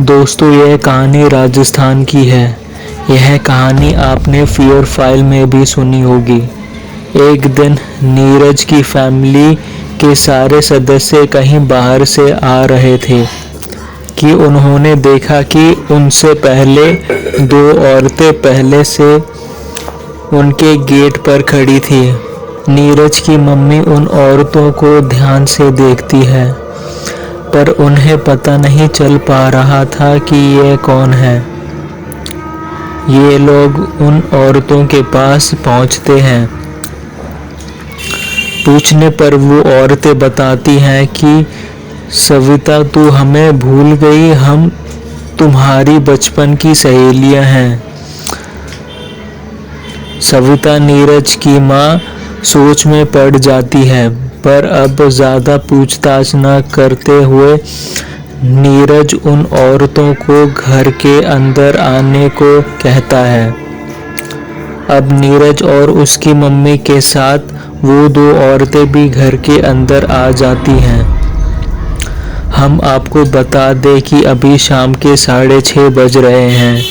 दोस्तों, यह कहानी राजस्थान की है। यह कहानी आपने फियर फाइल में भी सुनी होगी। एक दिन नीरज की फैमिली के सारे सदस्य कहीं बाहर से आ रहे थे कि उन्होंने देखा कि उनसे पहले दो औरतें पहले से उनके गेट पर खड़ी थी। नीरज की मम्मी उन औरतों को ध्यान से देखती है, पर उन्हें पता नहीं चल पा रहा था कि ये कौन है। ये लोग उन औरतों के पास पहुंचते हैं। पूछने पर वो औरतें बताती हैं कि सविता, तू हमें भूल गई, हम तुम्हारी बचपन की सहेलियां हैं। सविता नीरज की माँ सोच में पड़ जाती है, पर अब ज़्यादा पूछताछ न करते हुए नीरज उन औरतों को घर के अंदर आने को कहता है। अब नीरज और उसकी मम्मी के साथ वो दो औरतें भी घर के अंदर आ जाती हैं। हम आपको बता दें कि अभी शाम के 6:30 बज रहे हैं।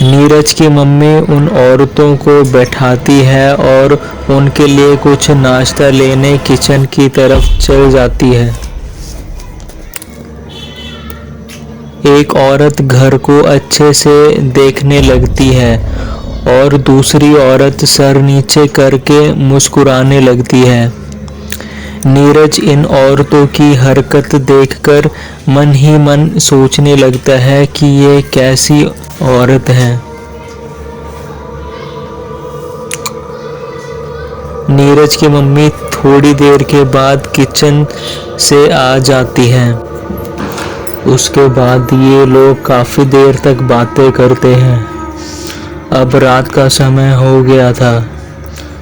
नीरज की मम्मी उन औरतों को बैठाती है और उनके लिए कुछ नाश्ता लेने किचन की तरफ चल जाती है। एक औरत घर को अच्छे से देखने लगती है और दूसरी औरत सर नीचे करके मुस्कुराने लगती है। नीरज इन औरतों की हरकत देखकर मन ही मन सोचने लगता है कि ये कैसी औरत है। नीरज की मम्मी थोड़ी देर के बाद किचन से आ जाती हैं। उसके बाद ये लोग काफ़ी देर तक बातें करते हैं। अब रात का समय हो गया था।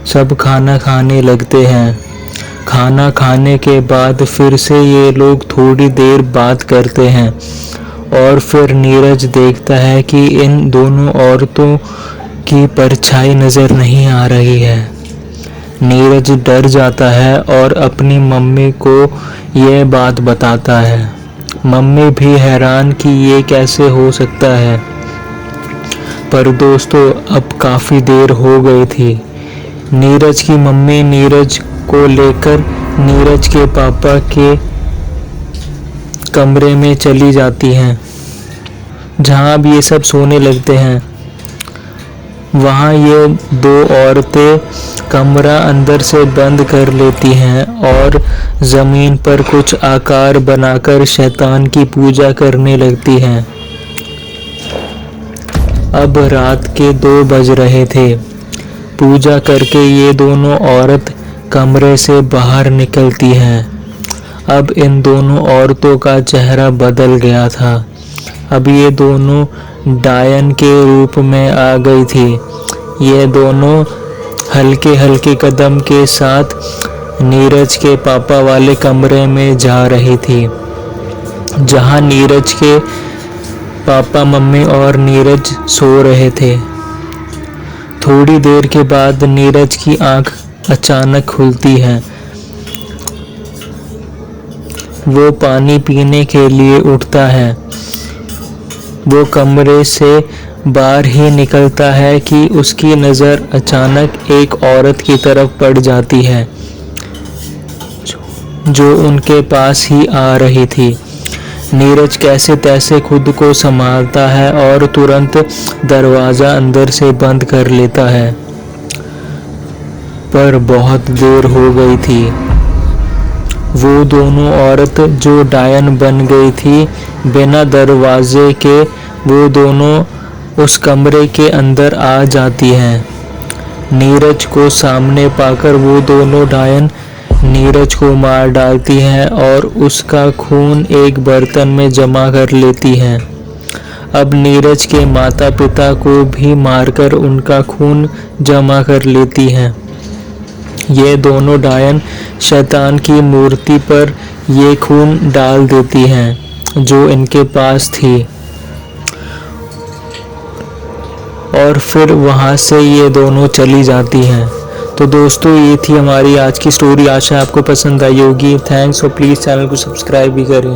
सब खाना खाने लगते हैं। खाना खाने के बाद फिर से ये लोग थोड़ी देर बात करते हैं और फिर नीरज देखता है कि इन दोनों औरतों की परछाई नज़र नहीं आ रही है। नीरज डर जाता है और अपनी मम्मी को यह बात बताता है। मम्मी भी हैरान कि ये कैसे हो सकता है, पर दोस्तों अब काफ़ी देर हो गई थी। नीरज की मम्मी नीरज को लेकर नीरज के पापा के कमरे में चली जाती हैं, जहां अब ये सब सोने लगते हैं। वहां ये दो औरतें कमरा अंदर से बंद कर लेती हैं और ज़मीन पर कुछ आकार बनाकर शैतान की पूजा करने लगती हैं। अब रात के 2 बज रहे थे। पूजा करके ये दोनों औरत कमरे से बाहर निकलती हैं। अब इन दोनों औरतों का चेहरा बदल गया था। अब ये दोनों डायन के रूप में आ गई थी। ये दोनों हल्के हल्के कदम के साथ नीरज के पापा वाले कमरे में जा रही थी, जहां नीरज के पापा, मम्मी और नीरज सो रहे थे। थोड़ी देर के बाद नीरज की आंख अचानक खुलती है। वो पानी पीने के लिए उठता है। वो कमरे से बाहर ही निकलता है कि उसकी नज़र अचानक एक औरत की तरफ पड़ जाती है, जो उनके पास ही आ रही थी। नीरज कैसे तैसे खुद को संभालता है और तुरंत दरवाज़ा अंदर से बंद कर लेता है, पर बहुत देर हो गई थी। वो दोनों औरत जो डायन बन गई थी, बिना दरवाजे के वो दोनों उस कमरे के अंदर आ जाती हैं। नीरज को सामने पाकर वो दोनों डायन नीरज को मार डालती हैं और उसका खून एक बर्तन में जमा कर लेती हैं। अब नीरज के माता पिता को भी मारकर उनका खून जमा कर लेती हैं। ये दोनों डायन शैतान की मूर्ति पर ये खून डाल देती हैं जो इनके पास थी, और फिर वहाँ से ये दोनों चली जाती हैं। तो दोस्तों, ये थी हमारी आज की स्टोरी। आशा आपको पसंद आई होगी। थैंक्स, और प्लीज़ चैनल को सब्सक्राइब भी करें।